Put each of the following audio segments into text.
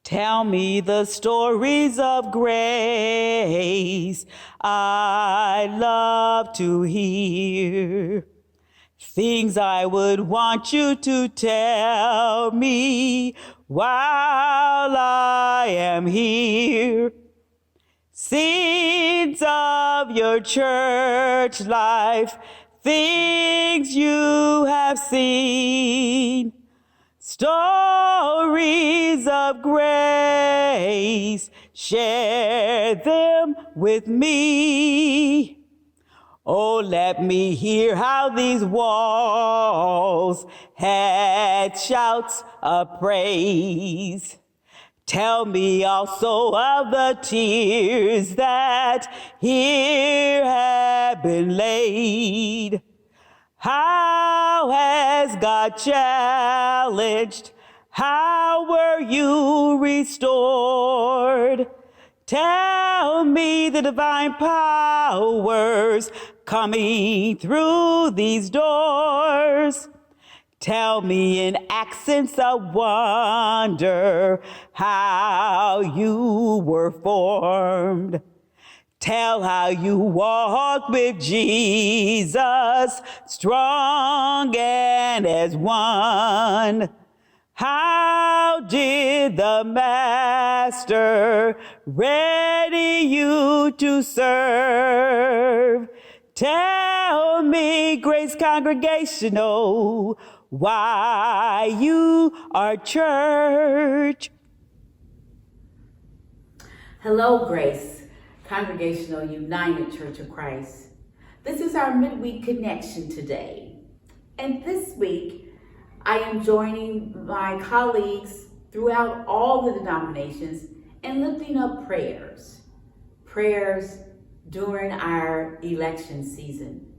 Tell me the stories of grace. I love to hear things I would want you to tell me while I am here. Scenes of your church life, things you have seen, stories of grace, share them with me. Oh, let me hear how these walls had shouts of praise. Tell me also of the tears that here have been laid. How has God challenged? How were you restored? Tell me the divine powers coming through these doors. Tell me in accents of wonder how you were formed. Tell how you walked with Jesus, strong and as one. How did the Master ready you to serve? Tell me, Grace Congregational, why you are church. Hello, Grace Congregational United Church of Christ. This is our midweek connection today. And this week, I am joining my colleagues throughout all the denominations in lifting up prayers during our election season.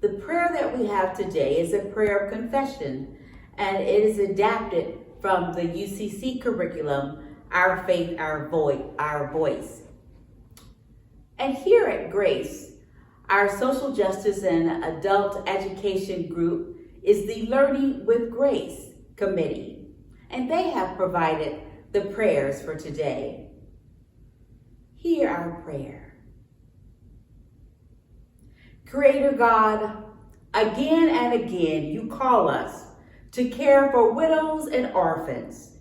The prayer that we have today is a prayer of confession, and it is adapted from the UCC curriculum, Our Faith, Our Voice. And here at Grace, our social justice and adult education group is the Learning with Grace Committee, and they have provided the prayers for today. Hear our prayer. Creator God, again and again you call us to care for widows and orphans,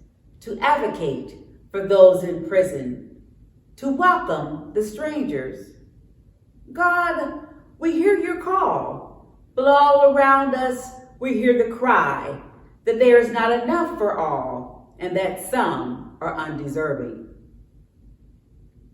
to advocate for those in prison, to welcome the strangers. God, we hear your call, but all around us we hear the cry that there is not enough for all and that some are undeserving.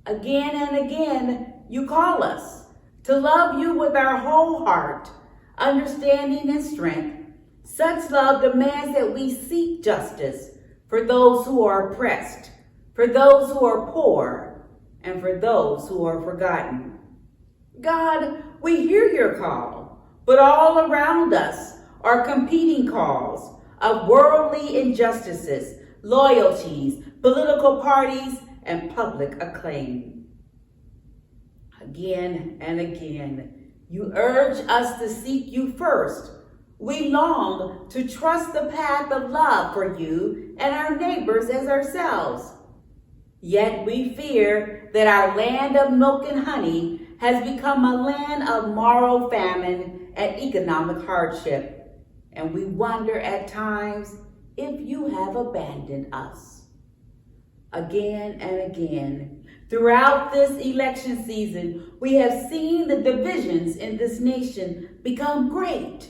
Again and again, you call us to love you with our whole heart, understanding and strength. Such love demands that we seek justice for those who are oppressed, for those who are poor, and for those who are forgotten. God, we hear your call, but all around us are competing calls of worldly injustices, loyalties, political parties, and public acclaim. Again and again, you urge us to seek you first. We long to trust the path of love for you and our neighbors as ourselves. Yet we fear that our land of milk and honey has become a land of moral famine and economic hardship. And we wonder at times if you have abandoned us. Again and again, throughout this election season, we have seen the divisions in this nation become great.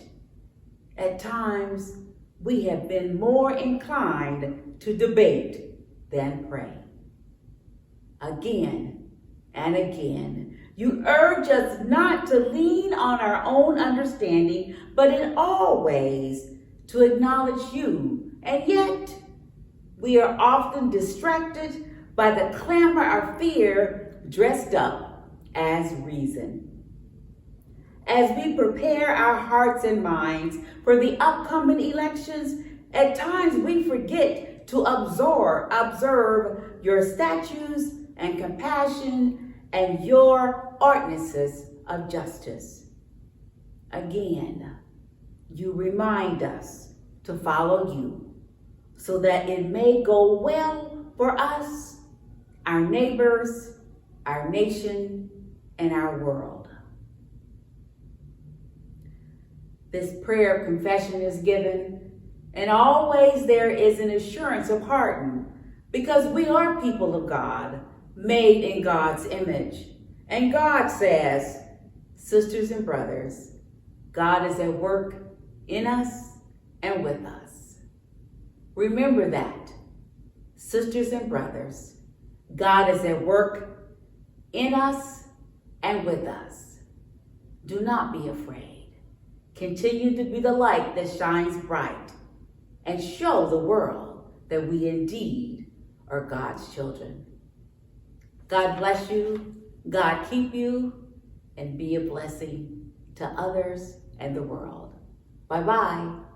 At times, we have been more inclined to debate than pray. Again and again, you urge us not to lean on our own understanding, but in all ways to acknowledge you. And yet, we are often distracted by the clamor of fear dressed up as reason. As we prepare our hearts and minds for the upcoming elections, at times we forget to observe your statutes and compassion and your ordinances of justice. Again, you remind us to follow you. so that it may go well for us, our neighbors, our nation, and our world. This prayer of confession is given, and always there is an assurance of pardon, because we are people of God, made in God's image. And God says, sisters and brothers, God is at work in us and with us. Remember that, sisters and brothers, God is at work in us and with us. Do not be afraid. Continue to be the light that shines bright and show the world that we indeed are God's children. God bless you, God keep you, and be a blessing to others and the world. Bye-bye.